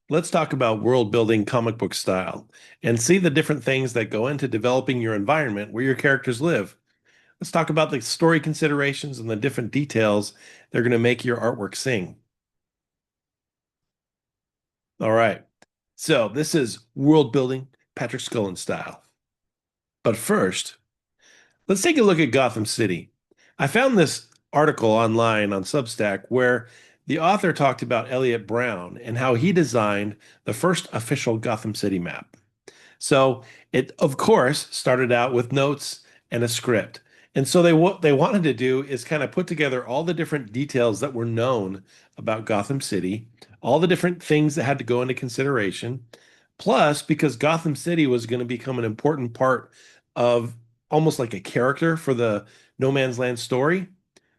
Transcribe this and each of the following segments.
Let's talk about world building comic book style and see the different things that go into developing your environment where your characters live. Let's talk about the story considerations and the different details that are going to make your artwork sing. All right. So this is world building Patrick Scullin style. But first, let's take a look at Gotham City. I found this article online on Substack where the author talked about Elliot Brown and how he designed the first official Gotham City map. So it, of course, started out with notes and a script. And so what they wanted to do is kind of put together all the different details that were known about Gotham City, all the different things that had to go into consideration. Plus, because Gotham City was going to become an important part of almost like a character for the No Man's Land story,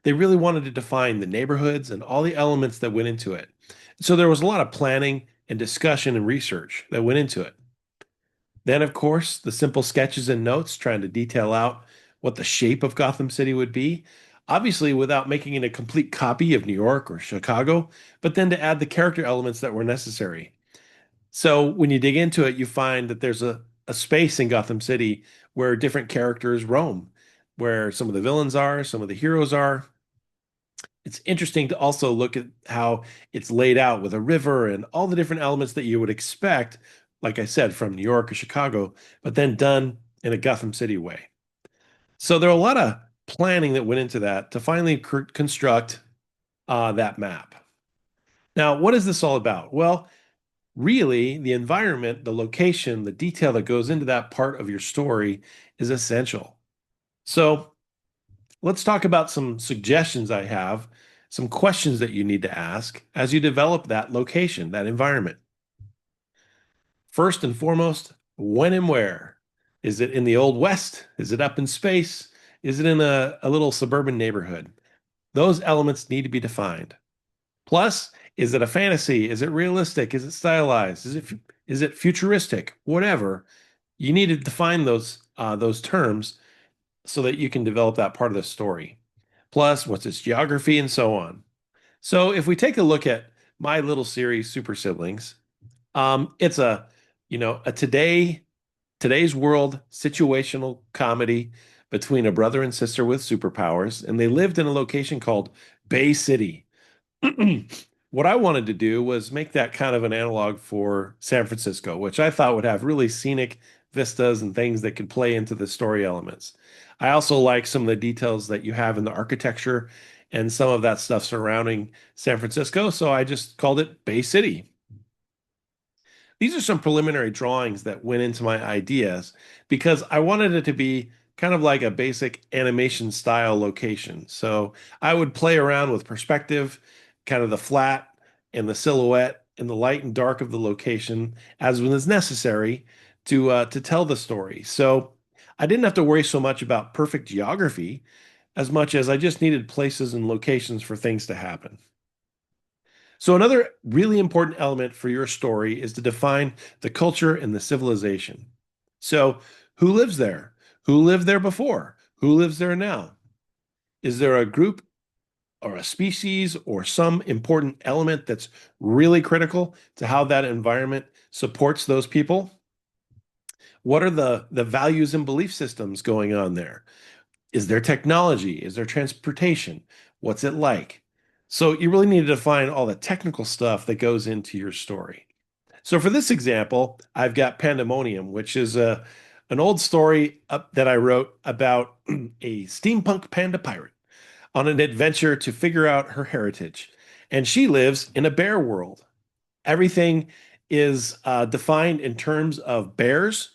they really wanted to define the neighborhoods and all the elements that went into it. So there was a lot of planning and discussion and research that went into it. Then, of course, the simple sketches and notes trying to detail out what the shape of Gotham City would be, obviously without making it a complete copy of New York or Chicago, but then to add the character elements that were necessary. So when you dig into it, you find that there's a space in Gotham City where different characters roam, where some of the villains are, some of the heroes are. It's interesting to also look at how it's laid out with a river and all the different elements that you would expect, like I said, from New York or Chicago, but then done in a Gotham City way. So there are a lot of planning that went into that to finally construct that map. Now, what is this all about? Well, really, the environment, the location, the detail that goes into that part of your story is essential. So let's talk about some suggestions I have, some questions that you need to ask as you develop that location, that environment. First and foremost, when and where? Is it in the Old West? Is it up in space? Is it in a little suburban neighborhood? Those elements need to be defined. Plus, is it a fantasy? Is it realistic? Is it stylized? Is it futuristic? Whatever. You need to define those terms so that you can develop that part of the story. Plus, what's its geography and so on. So if we take a look at my little series, Super Siblings, it's a today's world situational comedy between a brother and sister with superpowers, and they lived in a location called Bay City. What I wanted to do was make that kind of an analog for San Francisco, which I thought would have really scenic vistas and things that could play into the story elements. I also like some of the details that you have in the architecture and some of that stuff surrounding San Francisco, so I just called it Bay City. These are some preliminary drawings that went into my ideas because I wanted it to be kind of like a basic animation style location. So I would play around with perspective, kind of the flat and the silhouette and the light and dark of the location as when is necessary to tell the story. So I didn't have to worry so much about perfect geography as much as I just needed places and locations for things to happen. So, another really important element for your story is to define the culture and the civilization. So, who lives there? Who lived there before? Who lives there now? Is there a group or a species or some important element that's really critical to how that environment supports those people? What are the values and belief systems going on there? Is there technology? Is there transportation? What's it like? So you really need to define all the technical stuff that goes into your story. So for this example, I've got Pandemonium, which is an old story that I wrote about a steampunk panda pirate on an adventure to figure out her heritage. And she lives in a bear world. Everything is defined in terms of bears,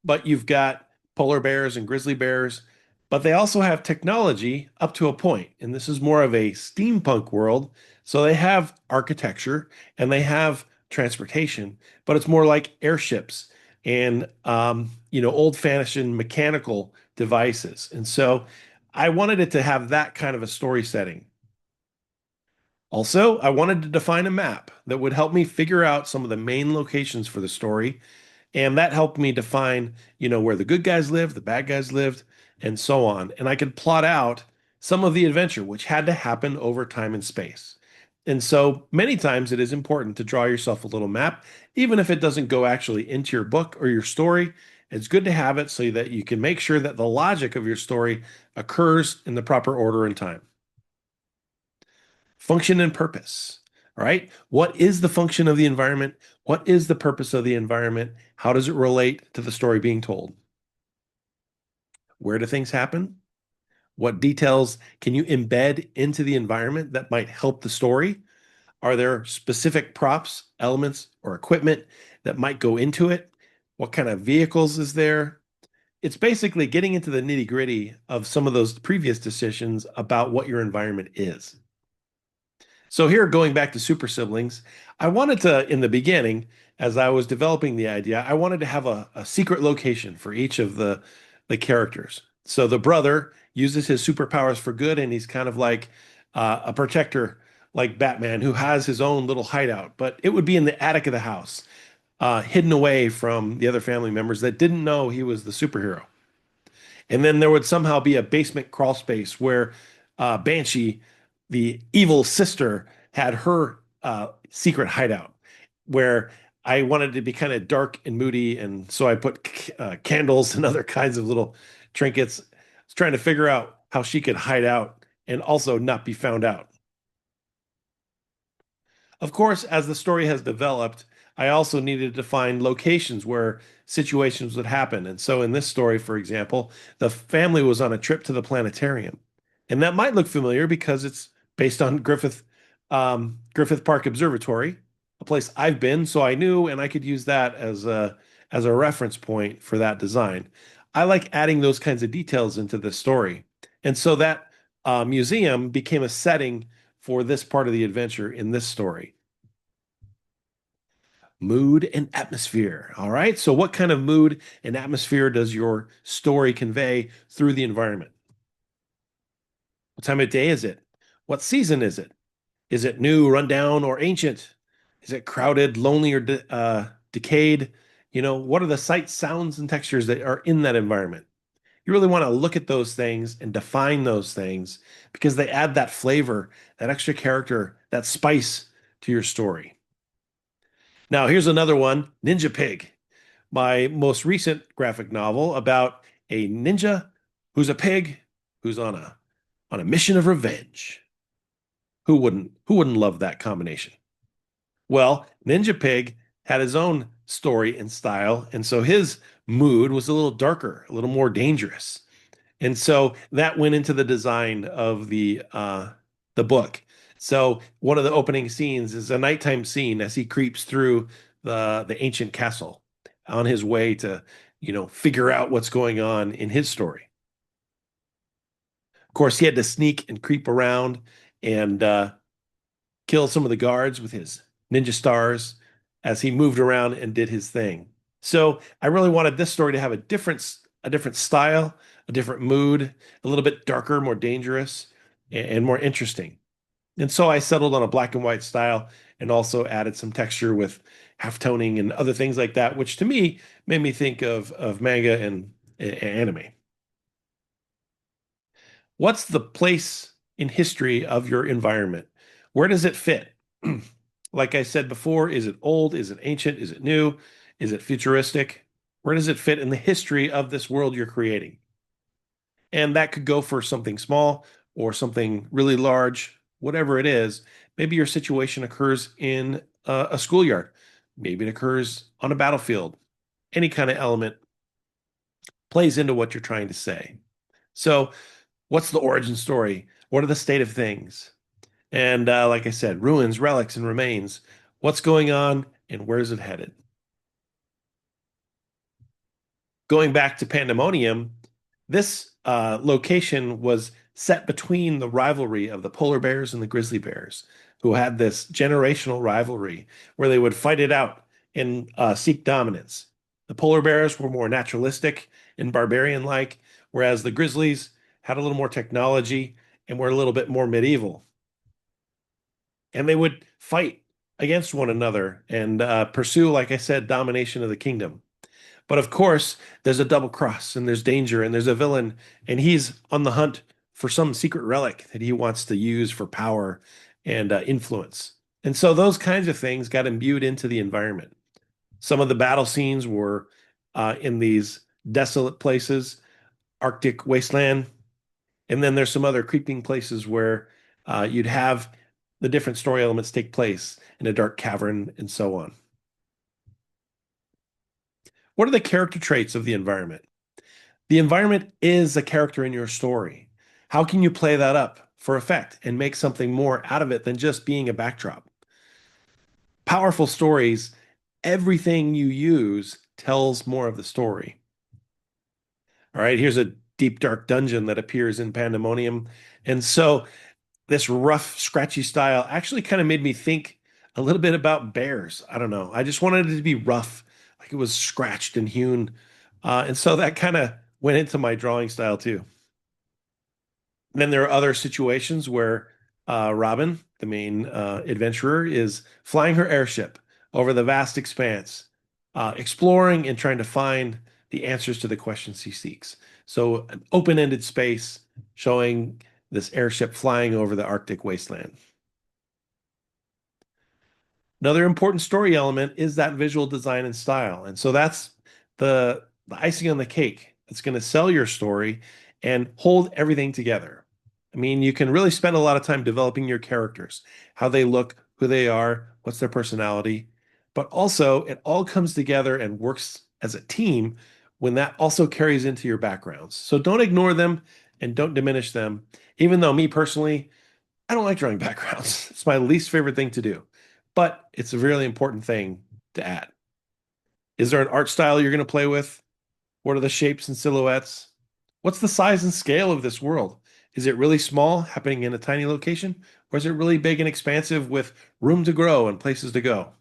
but you've got polar bears and grizzly bears, but they also have technology up to a point. And this is more of a steampunk world. So they have architecture and they have transportation, but it's more like airships and old-fashioned mechanical devices. And so I wanted it to have that kind of a story setting. Also, I wanted to define a map that would help me figure out some of the main locations for the story. And that helped me define, where the good guys lived, the bad guys lived, and so on. And I could plot out some of the adventure, which had to happen over time and space. And so many times it is important to draw yourself a little map, even if it doesn't go actually into your book or your story. It's good to have it so that you can make sure that the logic of your story occurs in the proper order and time. Function and purpose. All right. What is the function of the environment? What is the purpose of the environment? How does it relate to the story being told? Where do things happen? What details can you embed into the environment that might help the story? Are there specific props, elements, or equipment that might go into it? What kind of vehicles is there? It's basically getting into the nitty-gritty of some of those previous decisions about what your environment is. So here, going back to super siblings, I wanted to, in the beginning, as I was developing the idea, I wanted to have a secret location for each of the characters. So the brother uses his superpowers for good, and he's kind of like a protector, like Batman, who has his own little hideout, but it would be in the attic of the house, hidden away from the other family members that didn't know he was the superhero. And then there would somehow be a basement crawl space where Banshee, the evil sister, had her secret hideout where I wanted to be kind of dark and moody. And so I put candles and other kinds of little trinkets. I was trying to figure out how she could hide out and also not be found out. Of course, as the story has developed, I also needed to find locations where situations would happen. And so in this story, for example, the family was on a trip to the planetarium. And that might look familiar because it's based on Griffith Park Observatory, a place I've been, so I knew and I could use that as a reference point for that design. I like adding those kinds of details into the story. And so that museum became a setting for this part of the adventure in this story. Mood and atmosphere. All right. So, what kind of mood and atmosphere does your story convey through the environment? What time of day is it? What season is it? Is it new, rundown, or ancient? Is it crowded, lonely, or decayed? What are the sights, sounds, and textures that are in that environment? You really want to look at those things and define those things because they add that flavor, that extra character, that spice to your story. Now, here's another one, Ninja Pig, my most recent graphic novel about a ninja who's a pig who's on a mission of revenge. Who wouldn't love that combination? Well, Ninja Pig had his own story and style, and so his mood was a little darker, a little more dangerous. And so that went into the design of the book. So one of the opening scenes is a nighttime scene as he creeps through the ancient castle on his way to, figure out what's going on in his story. Of course, he had to sneak and creep around and kill some of the guards with his ninja stars as he moved around and did his thing. So I really wanted this story to have a different style, a different mood, a little bit darker, more dangerous, and more interesting. And so I settled on a black and white style and also added some texture with halftoning and other things like that, which to me made me think of manga and anime. What's the place in history of your environment? Where does it fit? Like I said before, is it old? Is it ancient? Is it new? Is it futuristic? Where does it fit in the history of this world you're creating? And that could go for something small or something really large, whatever it is. Maybe your situation occurs in a schoolyard. Maybe it occurs on a battlefield. Any kind of element plays into what you're trying to say. So, what's the origin story? What are the state of things? And like I said, ruins, relics, and remains. What's going on and where is it headed? Going back to Pandemonium, this location was set between the rivalry of the polar bears and the grizzly bears, who had this generational rivalry where they would fight it out and seek dominance. The polar bears were more naturalistic and barbarian-like, whereas the grizzlies had a little more technology and were a little bit more medieval. And they would fight against one another and pursue, like I said, domination of the kingdom. But of course, there's a double cross and there's danger and there's a villain, and he's on the hunt for some secret relic that he wants to use for power and influence. And so those kinds of things got imbued into the environment. Some of the battle scenes were in these desolate places, Arctic wasteland, and then there's some other creeping places where you'd have the different story elements take place in a dark cavern and so on. What are the character traits of the environment? The environment is a character in your story. How can you play that up for effect and make something more out of it than just being a backdrop? Powerful stories, everything you use tells more of the story. All right, here's a deep, dark dungeon that appears in Pandemonium. And so this rough, scratchy style actually kind of made me think a little bit about bears. I don't know. I just wanted it to be rough, like it was scratched and hewn. And so that kind of went into my drawing style too. Then there are other situations where Robin, the main adventurer, is flying her airship over the vast expanse, exploring and trying to find the answers to the questions he seeks. So, an open-ended space showing this airship flying over the Arctic wasteland. Another important story element is that visual design and style. And so that's the icing on the cake. It's going to sell your story and hold everything together. I mean, you can really spend a lot of time developing your characters, how they look, who they are, what's their personality, but also it all comes together and works as a team when that also carries into your backgrounds. So don't ignore them and don't diminish them. Even though me personally, I don't like drawing backgrounds. It's my least favorite thing to do, but it's a really important thing to add. Is there an art style you're going to play with? What are the shapes and silhouettes? What's the size and scale of this world? Is it really small, happening in a tiny location, or is it really big and expansive with room to grow and places to go?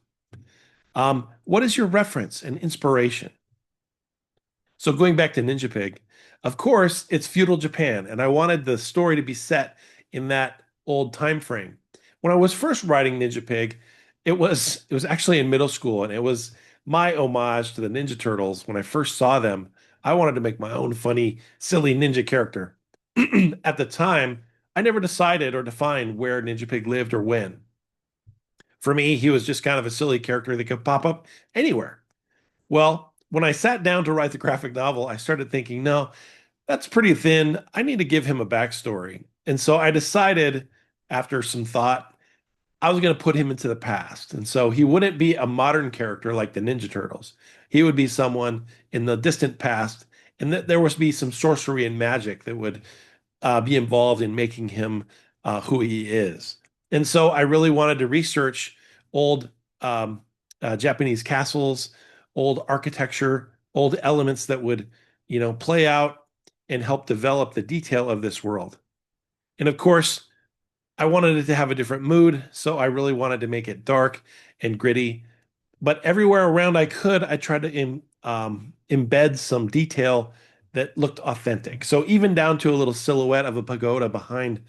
What is your reference and inspiration? So going back to Ninja Pig, of course, it's feudal Japan, and I wanted the story to be set in that old time frame. When I was first writing Ninja Pig, it was actually in middle school, and it was my homage to the Ninja Turtles. When I first saw them, I wanted to make my own funny, silly ninja character. At the time, I never decided or defined where Ninja Pig lived or when. For me, he was just kind of a silly character that could pop up anywhere. Well, when I sat down to write the graphic novel, I started thinking, no, that's pretty thin. I need to give him a backstory. And so I decided, after some thought, I was going to put him into the past. And so he wouldn't be a modern character like the Ninja Turtles. He would be someone in the distant past, and that there was be some sorcery and magic that would be involved in making him who he is. And so I really wanted to research old um, Japanese castles, old architecture, old elements that would, play out and help develop the detail of this world. And of course, I wanted it to have a different mood, so I really wanted to make it dark and gritty. But everywhere around I could, I tried to embed some detail that looked authentic. So even down to a little silhouette of a pagoda behind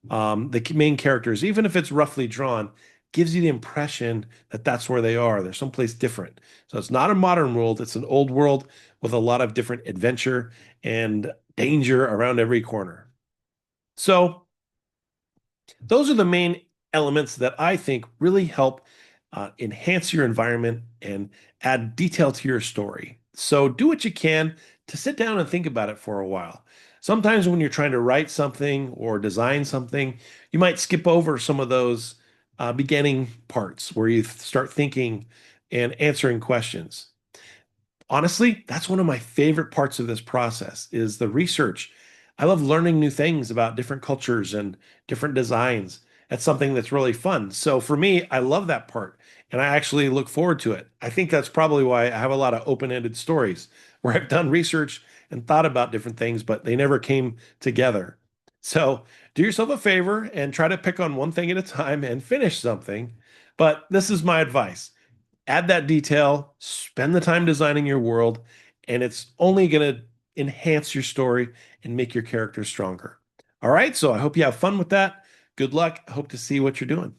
the main characters, even if it's roughly drawn, gives you the impression that that's where they are. They're someplace different. So it's not a modern world, it's an old world with a lot of different adventure and danger around every corner. So those are the main elements that I think really help enhance your environment and add detail to your story. So do what you can to sit down and think about it for a while. Sometimes when you're trying to write something or design something, you might skip over some of those beginning parts where you start thinking and answering questions. Honestly, that's one of my favorite parts of this process is the research. I love learning new things about different cultures and different designs. That's something that's really fun. So for me, I love that part and I actually look forward to it. I think that's probably why I have a lot of open-ended stories where I've done research and thought about different things, but they never came together. So do yourself a favor and try to pick on one thing at a time and finish something. But this is my advice: add that detail, spend the time designing your world, and it's only going to enhance your story and make your characters stronger. All right, so I hope you have fun with that. Good luck. I hope to see what you're doing.